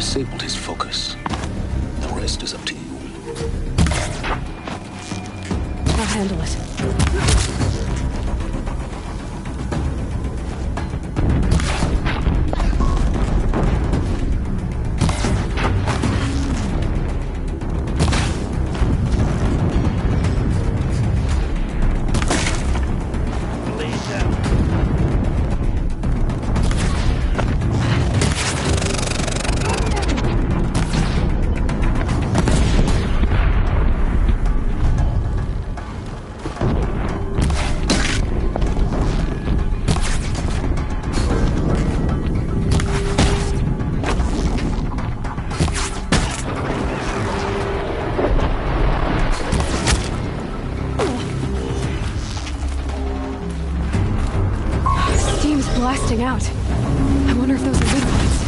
disabled his focus. The rest is up to you. I'll handle it. Blasting out. I wonder if those are good points.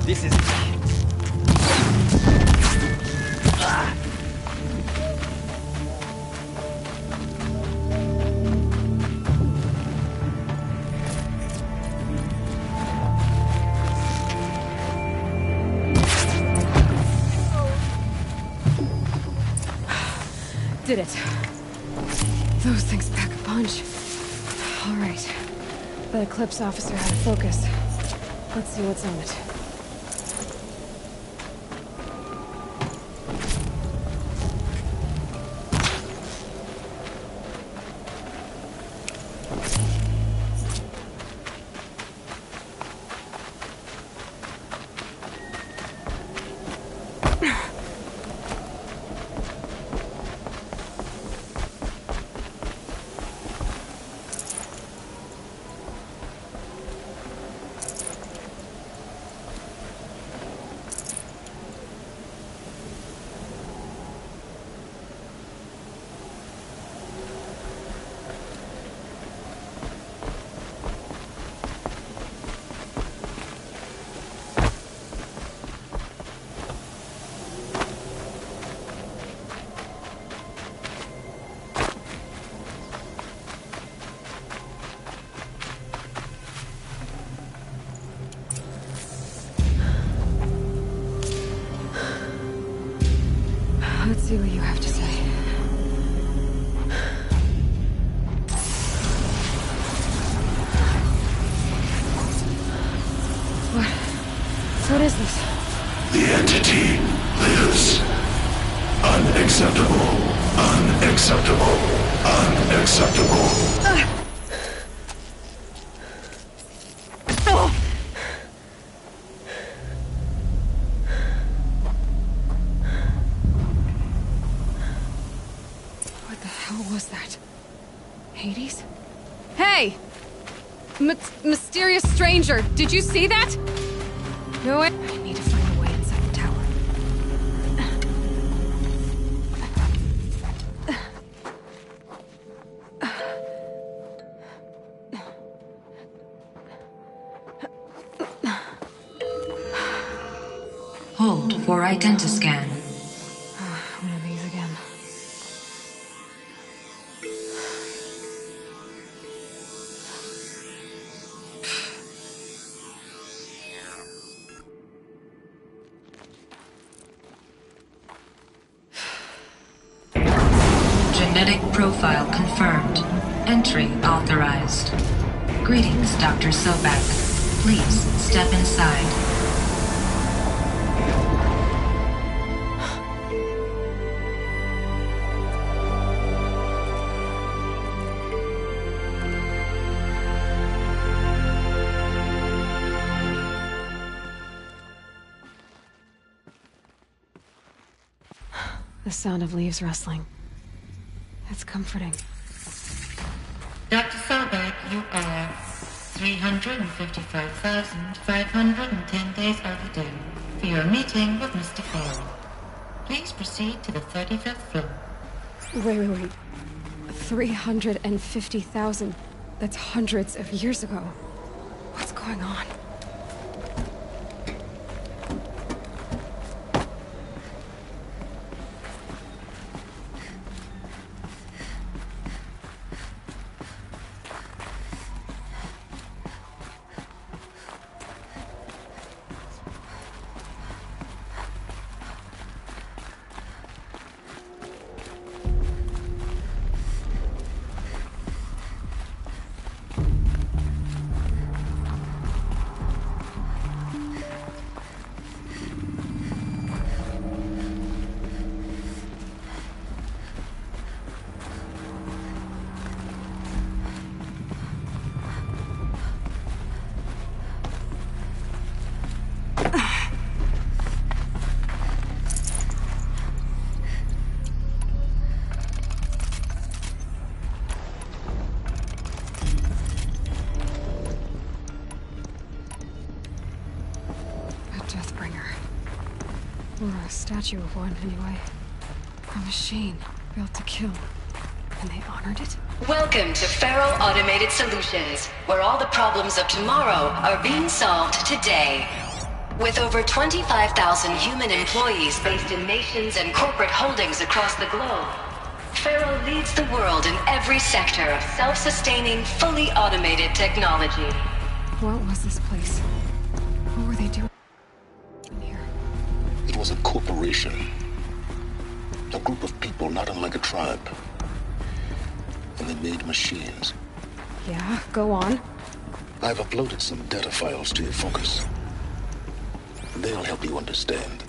This is... Did it. Those things pack a punch. All right. The Eclipse officer had a focus. Let's see what's on it. Let's see what you have to say. What is this? The entity lives. Unacceptable. Unacceptable. Unacceptable. What the hell was that? Hades? Hey! Mysterious stranger, did you see that? No way. I need to find a way inside the tower. Hold for identiscan. profile confirmed. Entry authorized. Greetings, Dr. Sobek. Please step inside. The sound of leaves rustling. It's comforting. Dr. Sobek, you are 355,510 days overdue for your meeting with Mr. Farrell. Please proceed to the 35th floor. Wait. 350,000. That's hundreds of years ago. What's going on? Or a statue of one, anyway. A machine built to kill. And they honored it? Welcome to Farrell Automated Solutions, where all the problems of tomorrow are being solved today. With over 25,000 human employees based in nations and corporate holdings across the globe, Farrell leads the world in every sector of self-sustaining, fully automated technology. What was this place? What were they doing in here? It was a corporation. A group of people not unlike a tribe. And they made machines. Yeah, go on. I've uploaded some data files to your Focus. They'll help you understand.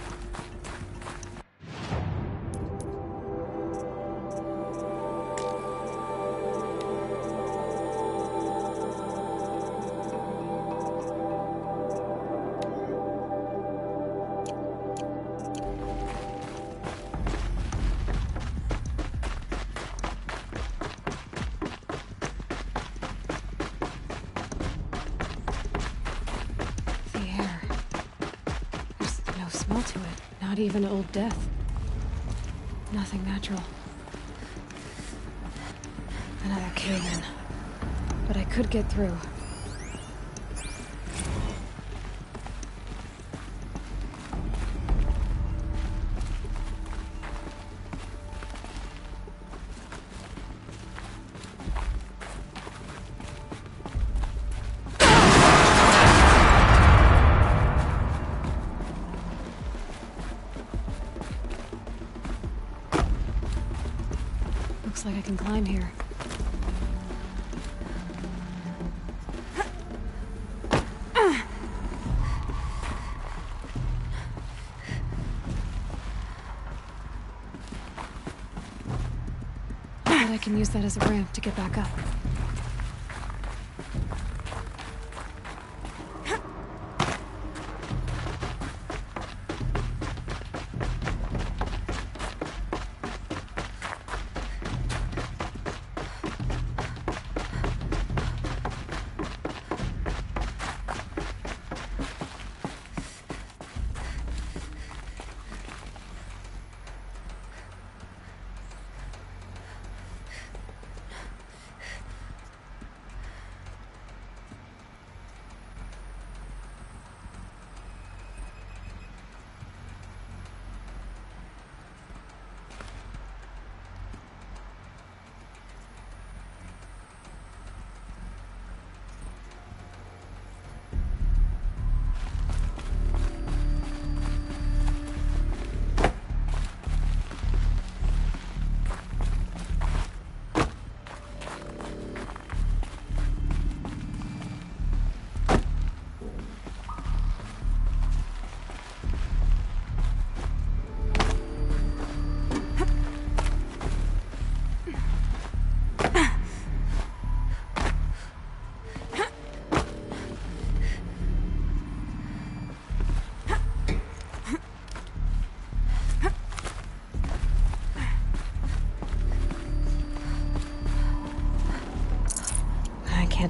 To it. Not even old death. Nothing natural. Another cave-in. But I could get through. Looks like I can climb here. But I can use that as a ramp to get back up.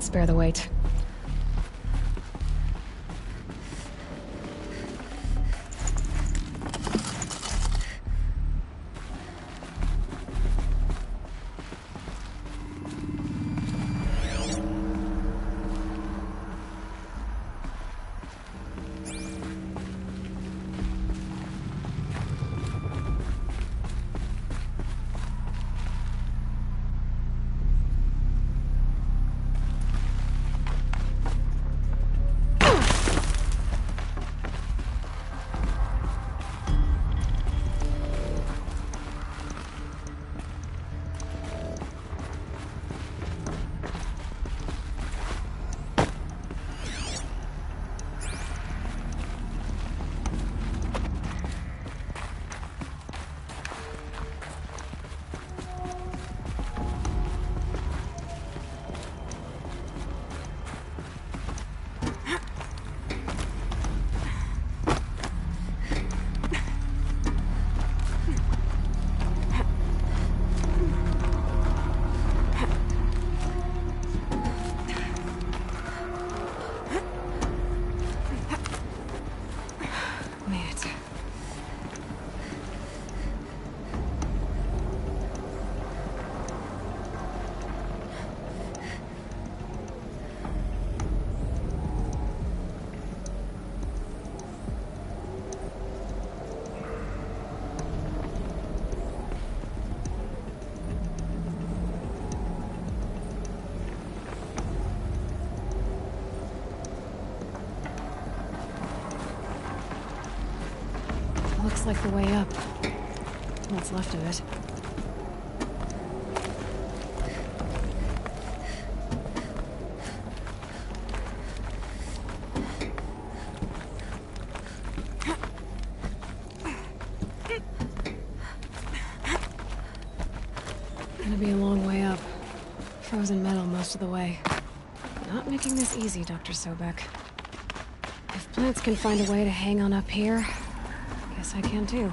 spare the weight. Looks like the way up. What's left of it. Gonna be a long way up. Frozen metal most of the way. Not making this easy, Dr. Sobek. If plants can find a way to hang on up here, I can too.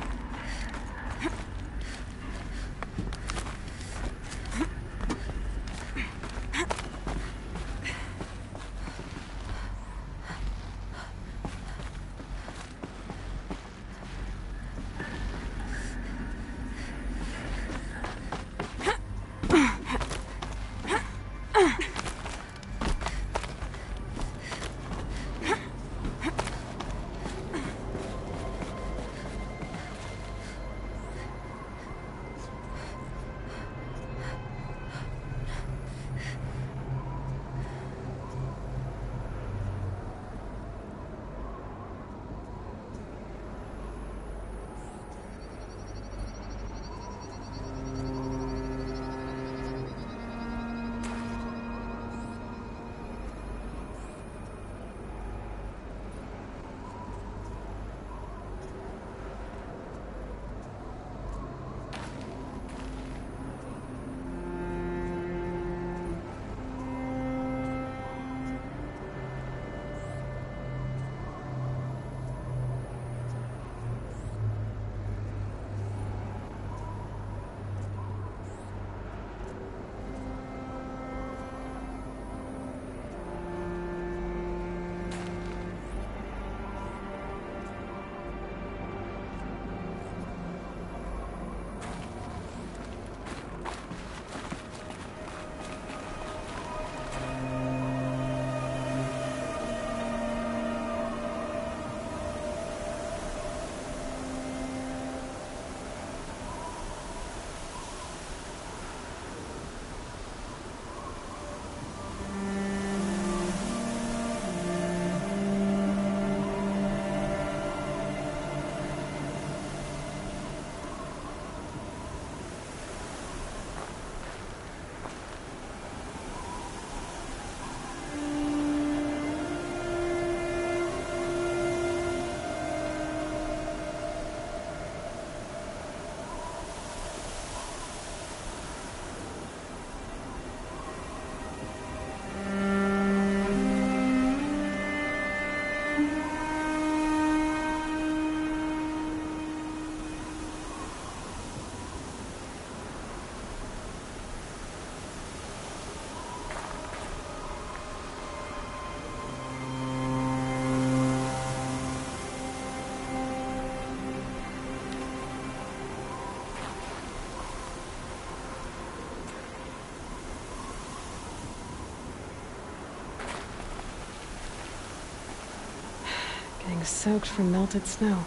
Getting soaked from melted snow.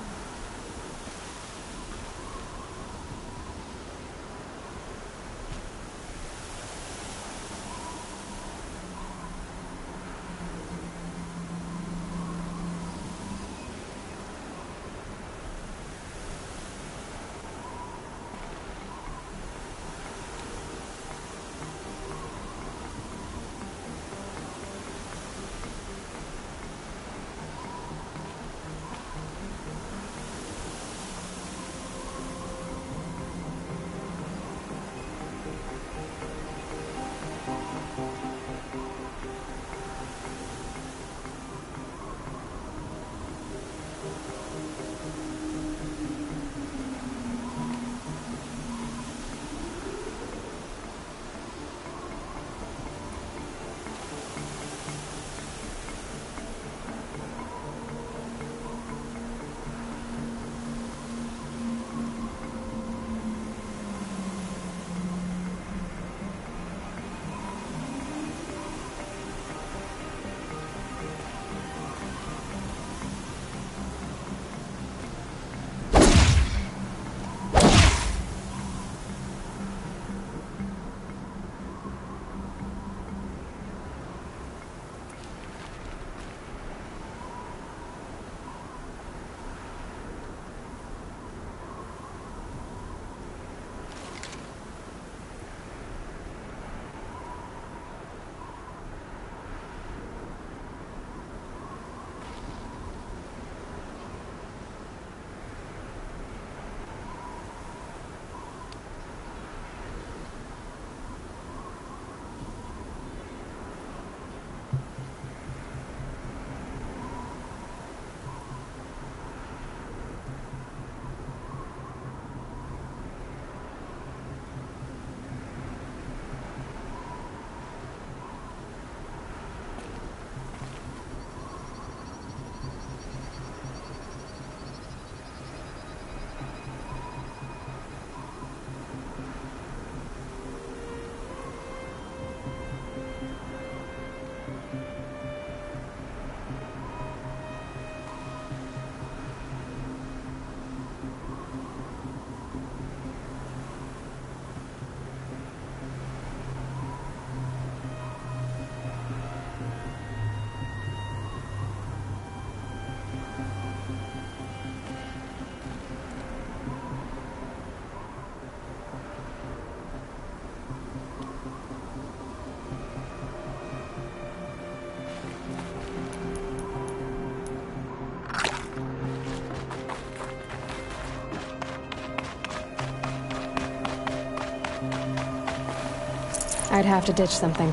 I'd have to ditch something.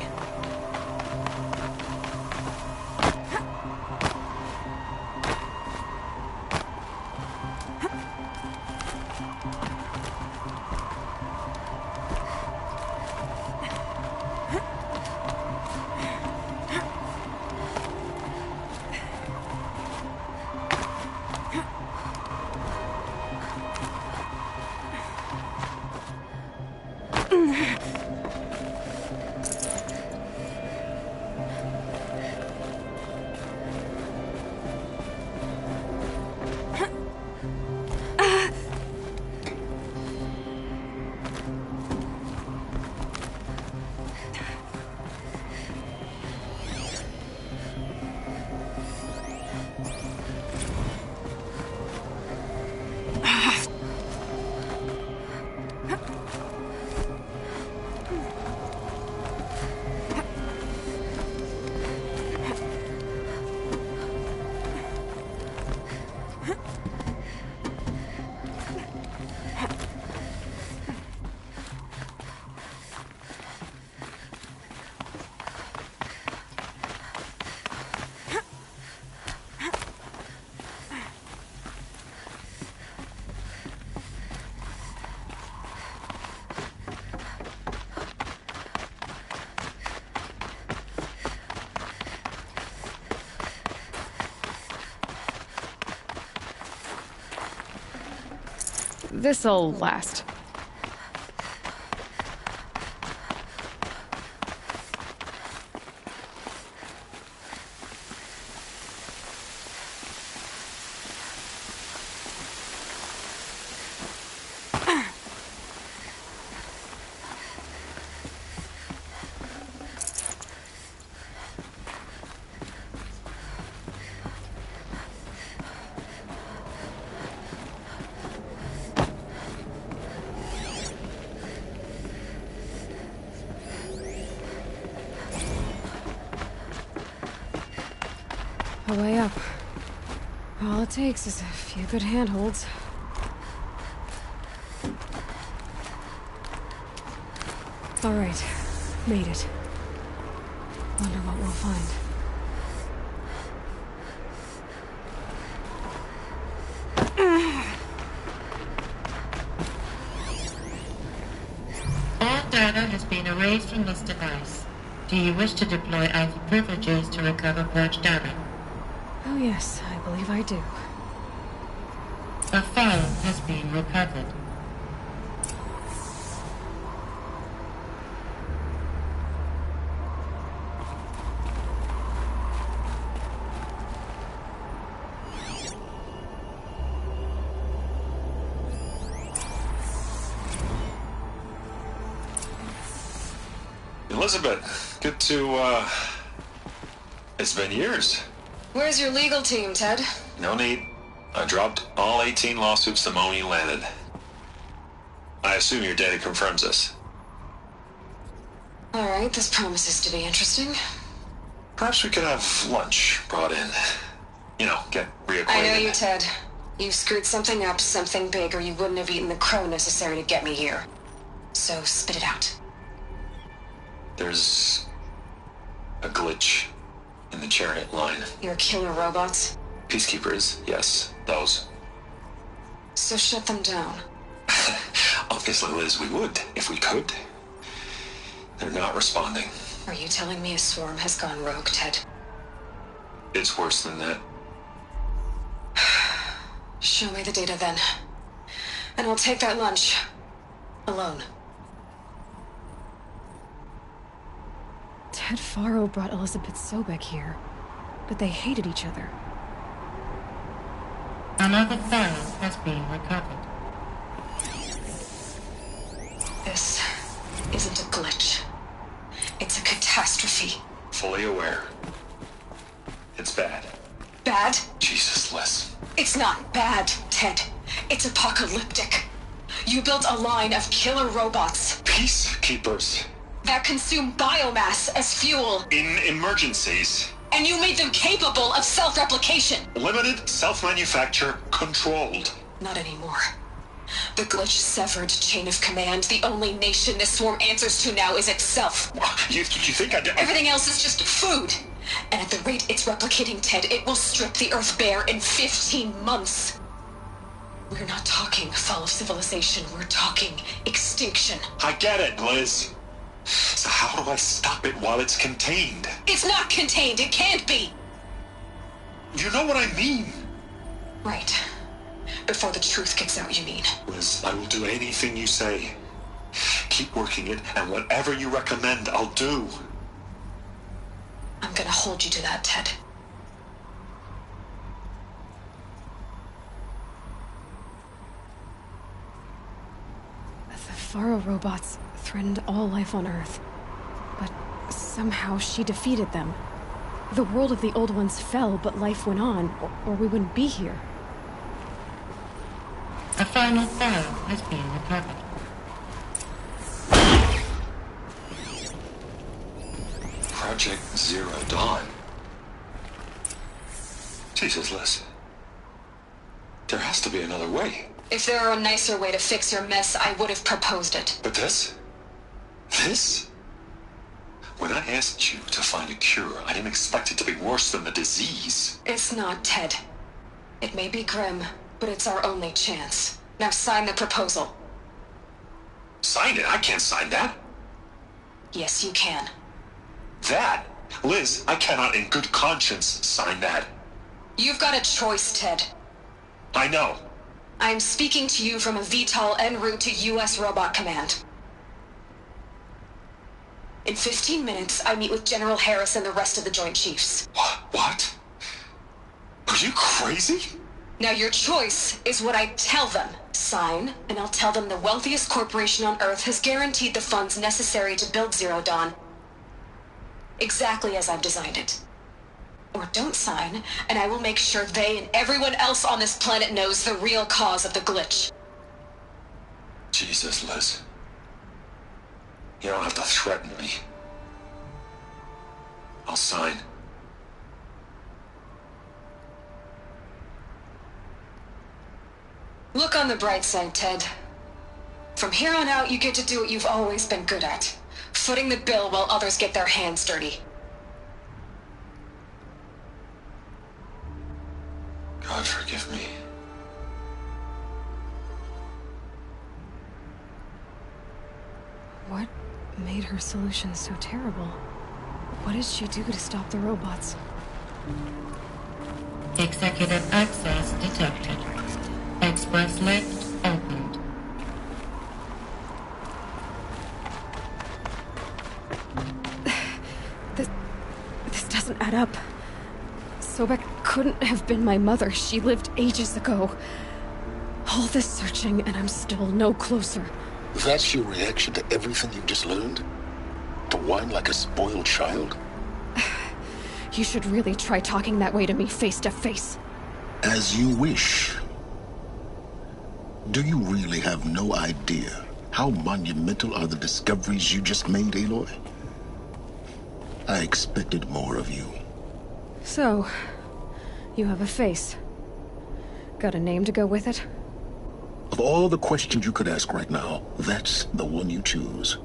This'll last. the way up. All it takes is a few good handholds. All right, made it. Wonder what we'll find. All data has been erased from this device. Do you wish to deploy Alpha privileges to recover purged data? Oh yes, I believe I do. A file has been recovered. Elizabeth, good to, it's been years. Where's your legal team, Ted? No need. I dropped all 18 lawsuits the moment you landed. I assume your data confirms this. All right, this promises to be interesting. Perhaps we could have lunch brought in. You know, get reacquainted. I know you, Ted. You screwed something up, something big, or you wouldn't have eaten the crow necessary to get me here. So spit it out. There's a glitch in the chariot line. Your killer robots? Peacekeepers, yes, those. So shut them down. Obviously, Liz, we would, if we could. They're not responding. Are you telling me a swarm has gone rogue, Ted? It's worse than that. Show me the data then. And I'll take that lunch. Alone. Ted Faro brought Elizabeth Sobek here, but they hated each other. Another file has been recovered. This isn't a glitch. It's a catastrophe. Fully aware. It's bad. Bad? Jesus, Liz. It's not bad, Ted. It's apocalyptic. You built a line of killer robots Peacekeepers. that consume biomass as fuel, In emergencies. and you made them capable of self-replication. Limited, self-manufacture, controlled. Not anymore. The glitch severed chain of command. The only nation this swarm answers to now is itself. You think I... Everything else is just food. And at the rate it's replicating, Ted, it will strip the Earth bare in 15 months. We're not talking fall of civilization. We're talking extinction. I get it, Liz. So how do I stop it while it's contained? It's not contained. It can't be. You know what I mean? Right. Before the truth gets out, you mean? Liz, I will do anything you say. Keep working it, and whatever you recommend, I'll do. I'm gonna hold you to that, Ted. The Faro robots threatened all life on Earth. But somehow she defeated them. The world of the old ones fell, but life went on, or we wouldn't be here. A final file has been recovered. Project Zero Dawn. Jesus, Liz. There has to be another way. If there were a nicer way to fix your mess, I would have proposed it. But this? This? When I asked you to find a cure, I didn't expect it to be worse than the disease. It's not, Ted. It may be grim, but it's our only chance. Now sign the proposal. Sign it? I can't sign that. Yes, you can. That? Liz, I cannot in good conscience sign that. You've got a choice, Ted. I know. I'm speaking to you from a VTOL en route to U.S. Robot Command. In 15 minutes, I meet with General Harris and the rest of the Joint Chiefs. What? Are you crazy? Now your choice is what I tell them. Sign, and I'll tell them the wealthiest corporation on Earth has guaranteed the funds necessary to build Zero Dawn. Exactly as I've designed it. Or don't sign, and I will make sure they and everyone else on this planet knows the real cause of the glitch. Jesus, Liz. You don't have to threaten me. I'll sign. Look on the bright side, Ted. From here on out, you get to do what you've always been good at. Footing the bill while others get their hands dirty. God forgive me. What made her solution so terrible? What did she do to stop the robots? Executive access detected. Express lift opened. This doesn't add up. Sobek couldn't have been my mother. She lived ages ago. All this searching, and I'm still no closer. That's your reaction to everything you've just learned? To whine like a spoiled child? You should really try talking that way to me face to face. As you wish. Do you really have no idea how monumental are the discoveries you just made, Aloy? I expected more of you. So, you have a face. Got a name to go with it? Of all the questions you could ask right now, that's the one you choose.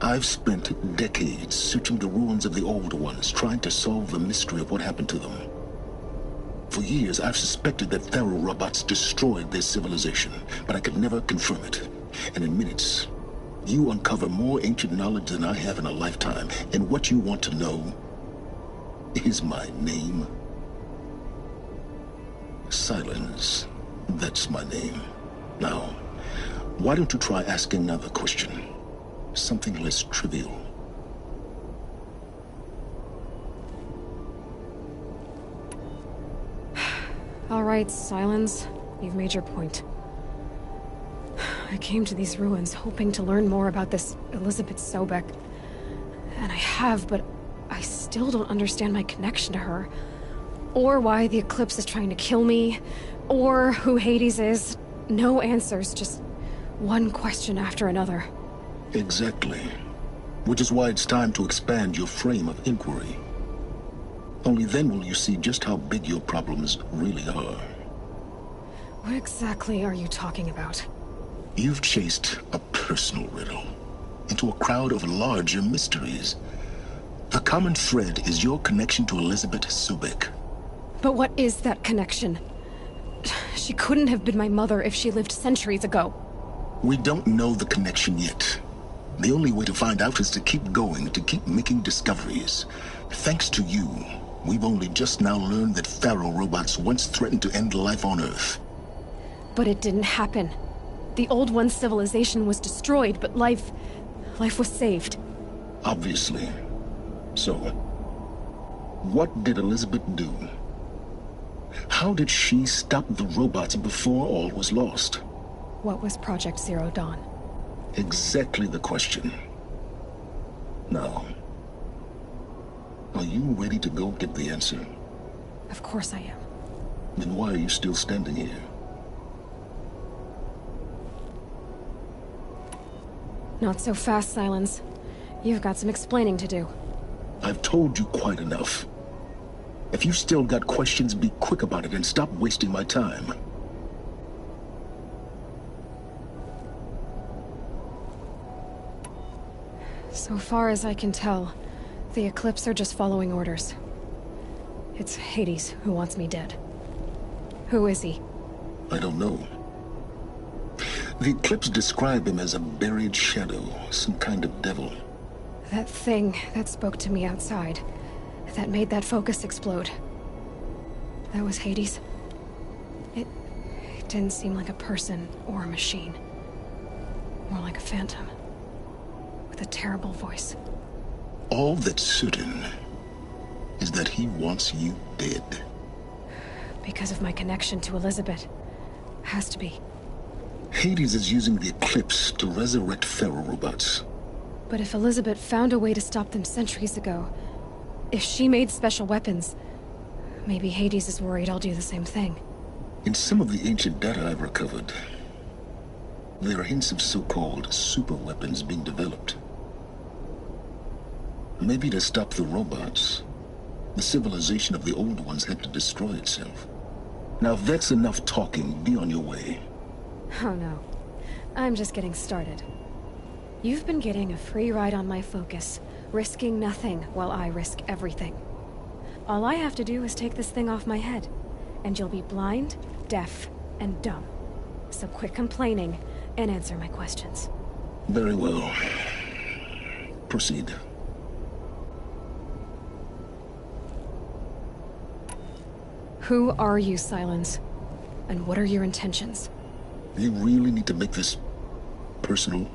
I've spent decades searching the ruins of the old ones, trying to solve the mystery of what happened to them. For years, I've suspected that Faro robots destroyed their civilization, but I could never confirm it. And in minutes, you uncover more ancient knowledge than I have in a lifetime, and what you want to know is my name. Silence. That's my name. Now, why don't you try asking another question? Something less trivial. All right, Silence. You've made your point. I came to these ruins hoping to learn more about this Elizabeth Sobek. And I have, but I still don't understand my connection to her. Or why the Eclipse is trying to kill me. Or who Hades is. No answers, just one question after another. Exactly. Which is why it's time to expand your frame of inquiry. Only then will you see just how big your problems really are. What exactly are you talking about? You've chased a personal riddle into a crowd of larger mysteries. The common thread is your connection to Elizabeth Sobek. But what is that connection? She couldn't have been my mother if she lived centuries ago. We don't know the connection yet. The only way to find out is to keep going, to keep making discoveries. Thanks to you, we've only just now learned that Faro robots once threatened to end life on Earth. But it didn't happen. The Old One's civilization was destroyed, but life was saved. Obviously. So, what did Elizabeth do? How did she stop the robots before all was lost? What was Project Zero Dawn? Exactly the question. Now, are you ready to go get the answer? Of course I am. Then why are you still standing here? Not so fast, Silence. You've got some explaining to do. I've told you quite enough. If you've still got questions, be quick about it and stop wasting my time. So far as I can tell, the Eclipse are just following orders. It's Hades who wants me dead. Who is he? I don't know. The Eclipse describe him as a buried shadow, some kind of devil. That thing that spoke to me outside, that made that focus explode. That was Hades. It didn't seem like a person or a machine. More like a phantom. With a terrible voice. All that's certain is that he wants you dead. Because of my connection to Elizabeth. Has to be. Hades is using the Eclipse to resurrect Faro robots. But if Elizabeth found a way to stop them centuries ago, if she made special weapons, maybe Hades is worried I'll do the same thing. In some of the ancient data I've recovered, there are hints of so-called super weapons being developed. Maybe to stop the robots, the civilization of the old ones had to destroy itself. Now, if that's enough talking, be on your way. Oh no. I'm just getting started. You've been getting a free ride on my focus, risking nothing while I risk everything. All I have to do is take this thing off my head, and you'll be blind, deaf, and dumb. So quit complaining and answer my questions. Very well. Proceed. Who are you, Silence? And what are your intentions? You really need to make this personal?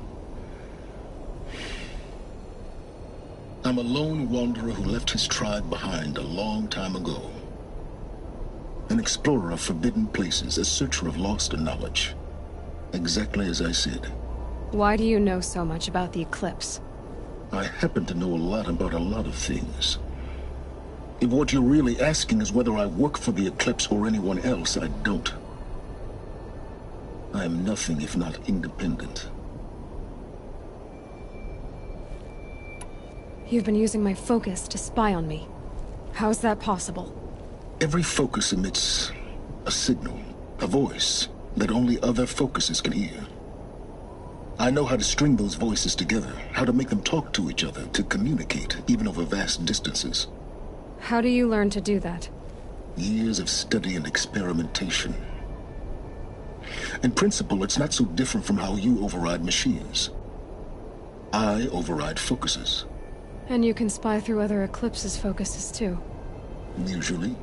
I'm a lone wanderer who left his tribe behind a long time ago. An explorer of forbidden places, a searcher of lost knowledge. Exactly as I said. Why do you know so much about the Eclipse? I happen to know a lot about a lot of things. If what you're really asking is whether I work for the Eclipse or anyone else, I don't. I am nothing if not independent. You've been using my focus to spy on me. How's that possible? Every focus emits a signal, a voice, that only other focuses can hear. I know how to string those voices together, how to make them talk to each other, to communicate, even over vast distances. How do you learn to do that? Years of study and experimentation. In principle, it's not so different from how you override machines. I override focuses. And you can spy through other Eclipse's focuses too. Usually.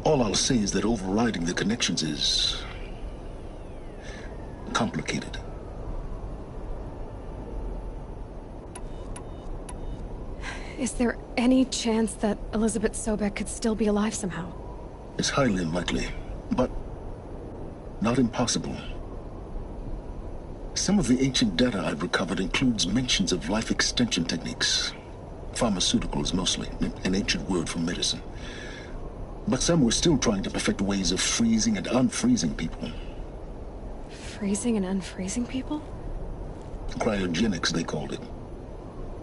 All I'll say is that overriding the connections is complicated. Is there any chance that Elizabeth Sobek could still be alive somehow? It's highly unlikely, but not impossible. Some of the ancient data I've recovered includes mentions of life extension techniques. Pharmaceuticals, mostly, an ancient word for medicine. But some were still trying to perfect ways of freezing and unfreezing people. Freezing and unfreezing people? Cryogenics, they called it.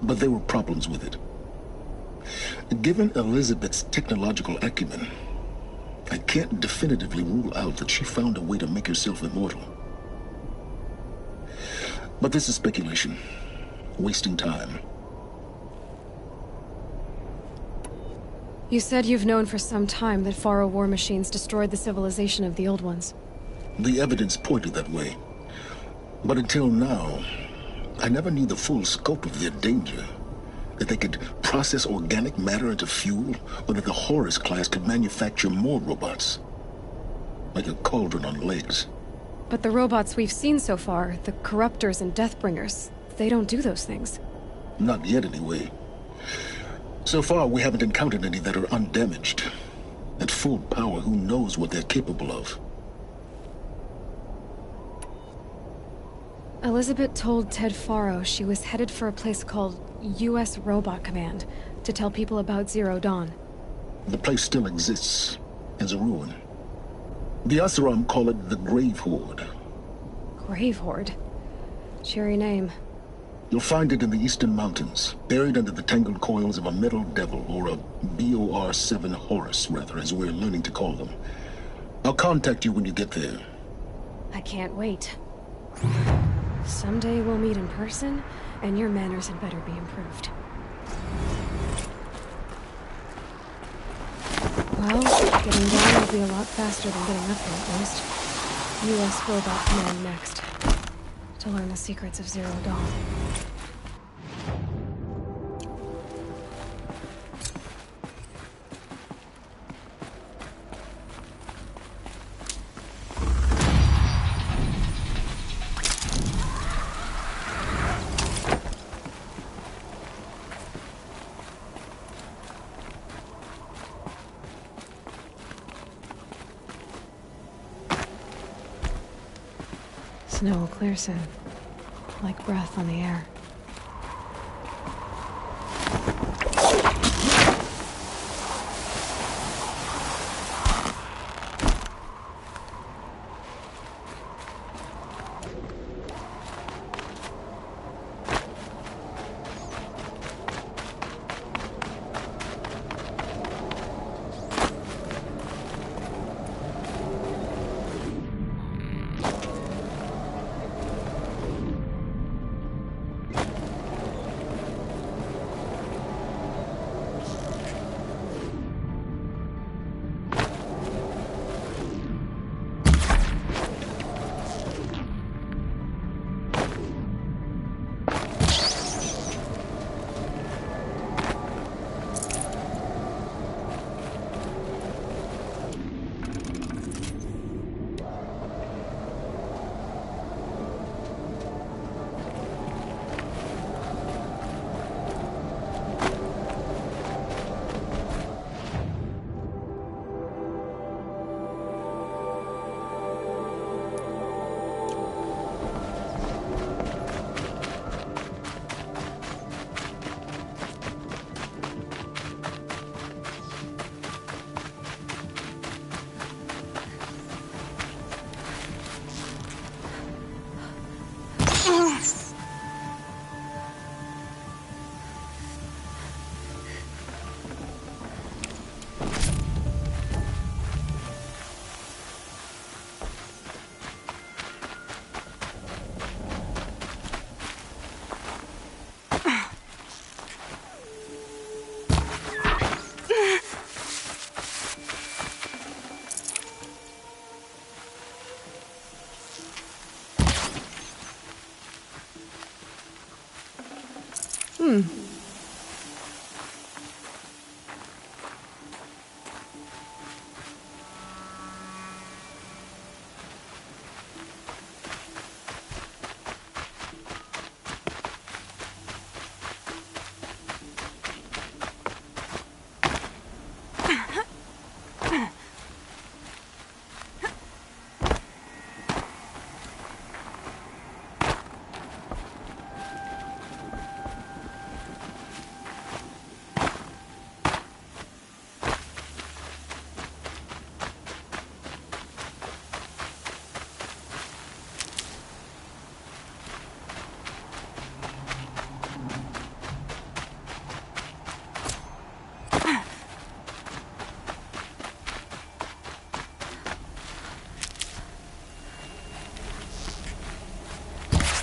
But there were problems with it. Given Elizabeth's technological acumen, I can't definitively rule out that she found a way to make herself immortal. But this is speculation. Wasting time. You said you've known for some time that Faro war machines destroyed the civilization of the Old Ones. The evidence pointed that way. But until now, I never knew the full scope of their danger. That they could process organic matter into fuel, or that the Horus class could manufacture more robots. Like a cauldron on legs. But the robots we've seen so far, the Corruptors and Deathbringers, they don't do those things. Not yet, anyway. So far, we haven't encountered any that are undamaged. At full power, who knows what they're capable of? Elizabeth told Ted Faro she was headed for a place called U.S. Robot Command to tell people about Zero Dawn. The place still exists, as a ruin. The Oseram call it the Grave Horde. Grave Horde? Cheery name. You'll find it in the Eastern Mountains, buried under the tangled coils of a metal devil, or a BOR-7 Horus, rather, as we're learning to call them. I'll contact you when you get there. I can't wait. Someday we'll meet in person, and your manners had better be improved. Well, getting down will be a lot faster than getting up here, at least. U.S. Robot Command next. To learn the secrets of Zero Dawn. Snow will clear soon, like breath on the air.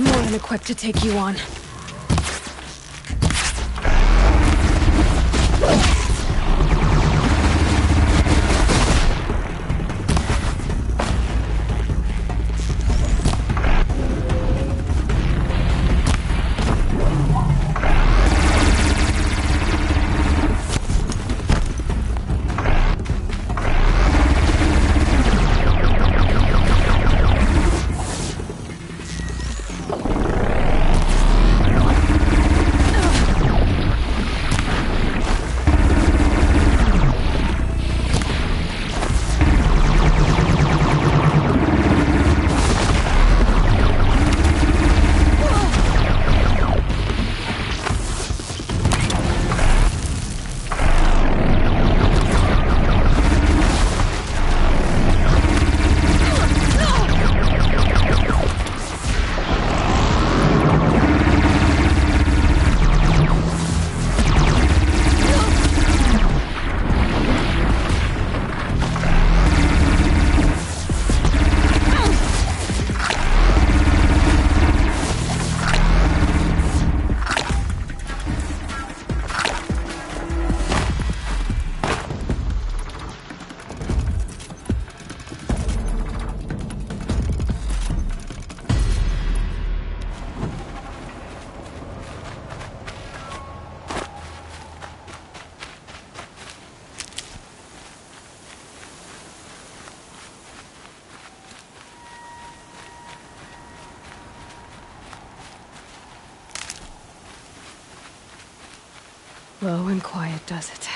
More than equipped to take you on. Low and quiet does it.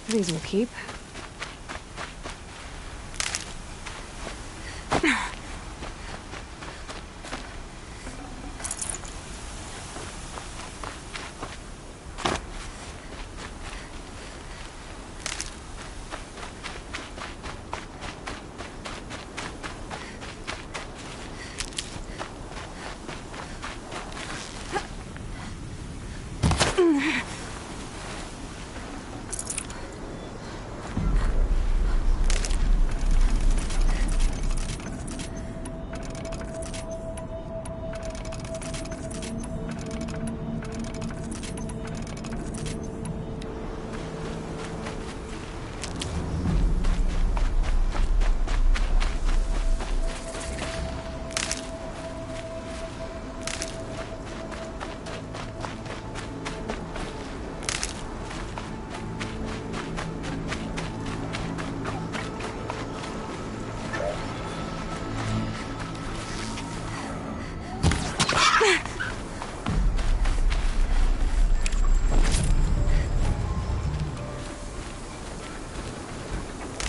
These will keep.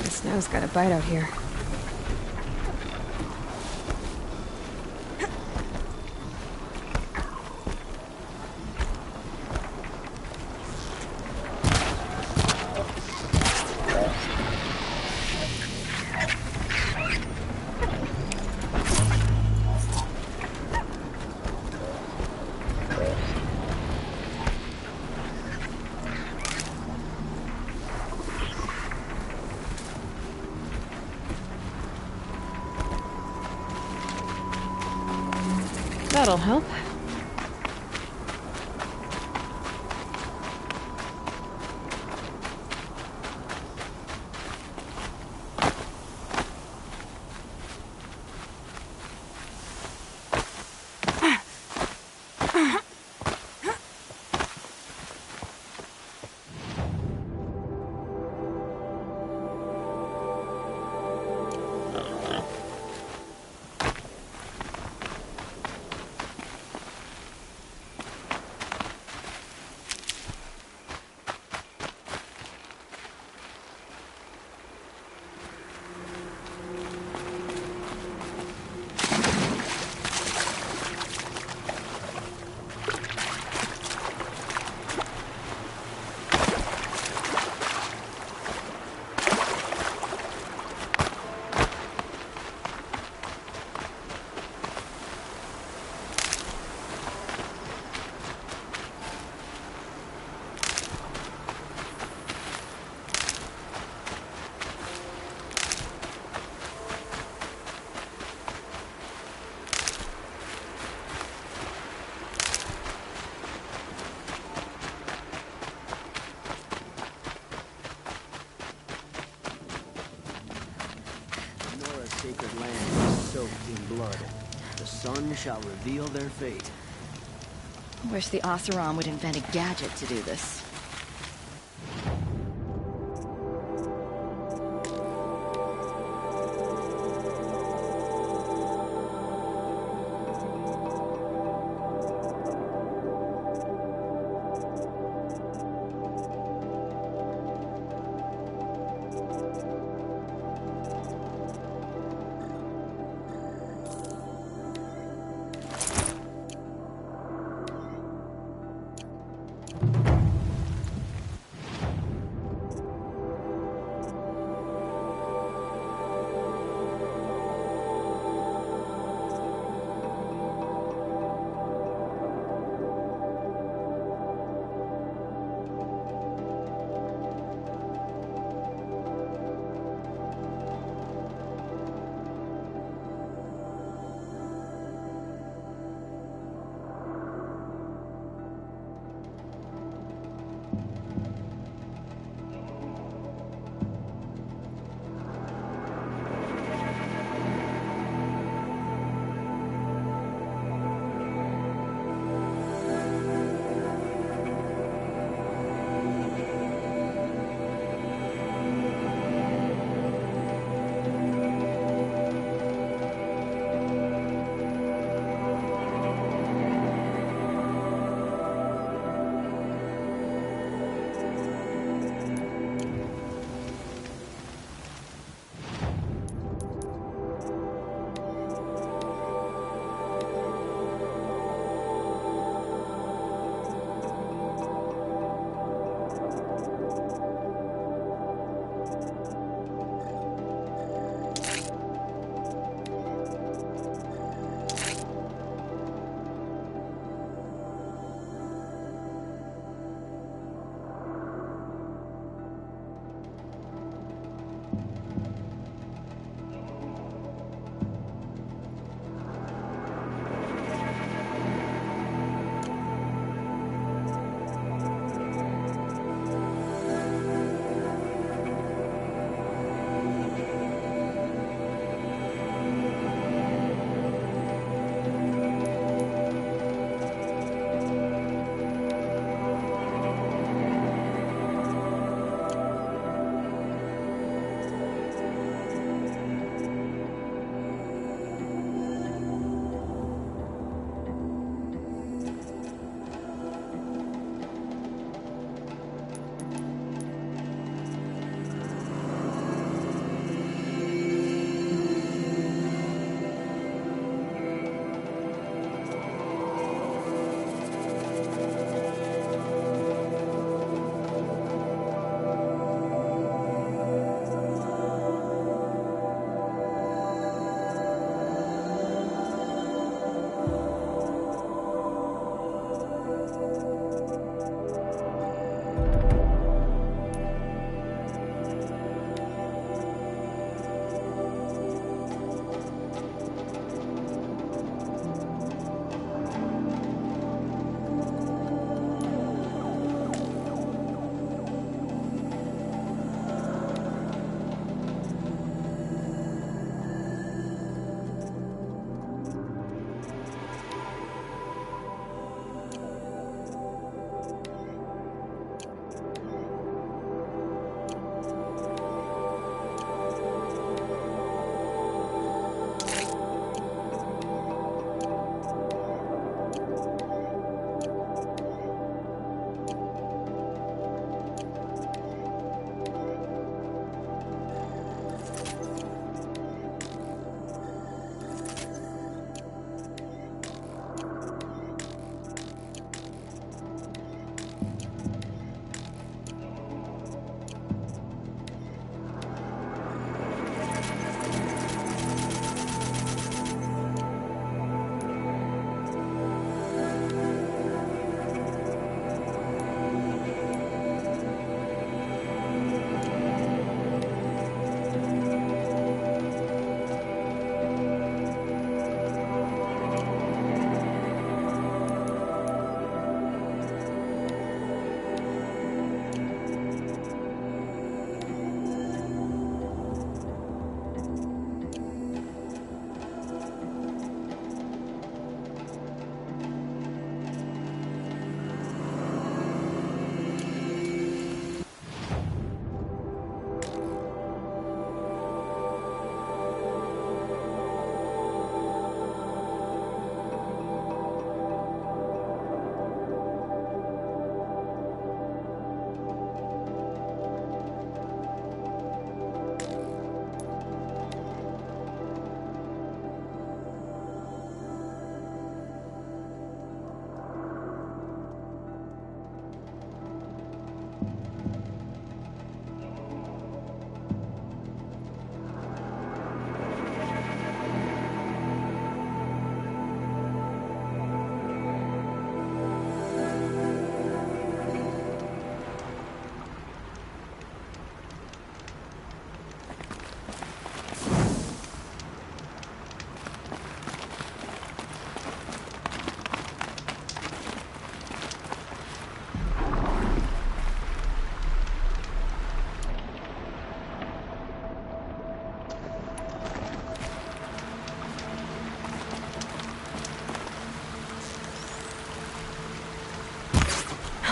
The snow's got a bite out here. That'll help. Sacred land is soaked in blood. The sun shall reveal their fate. Wish the Oseram would invent a gadget to do this.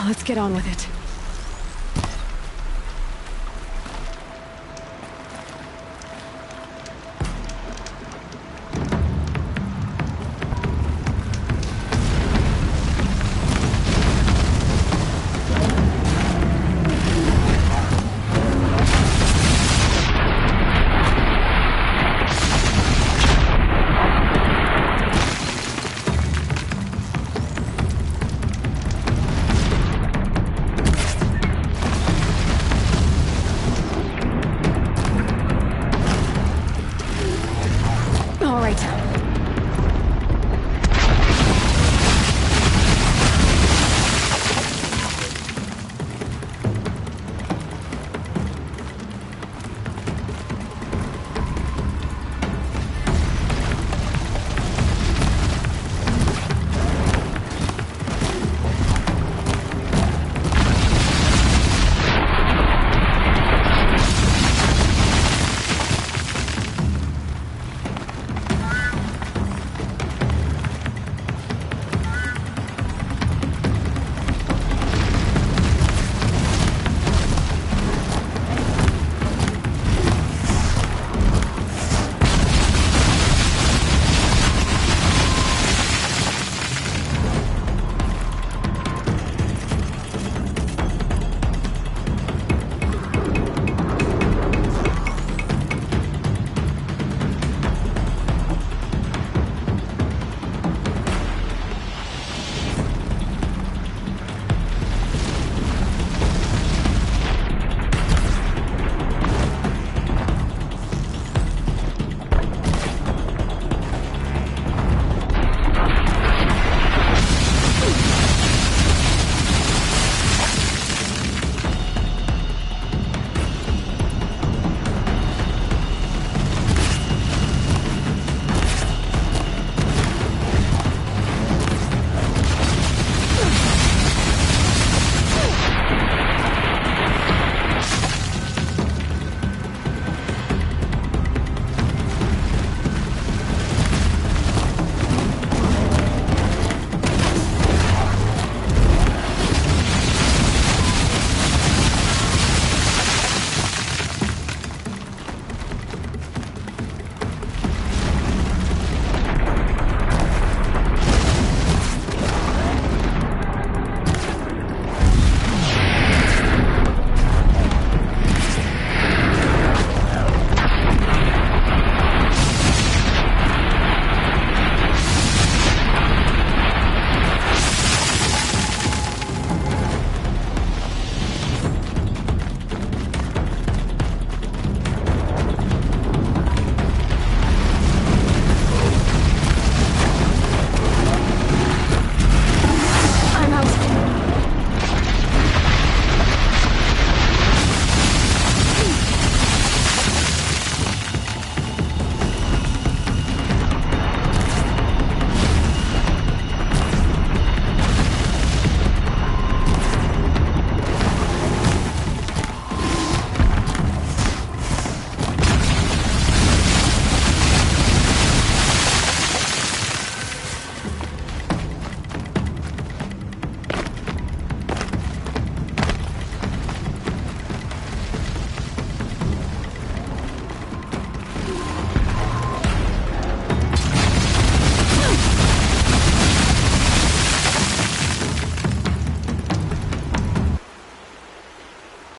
Let's get on with it.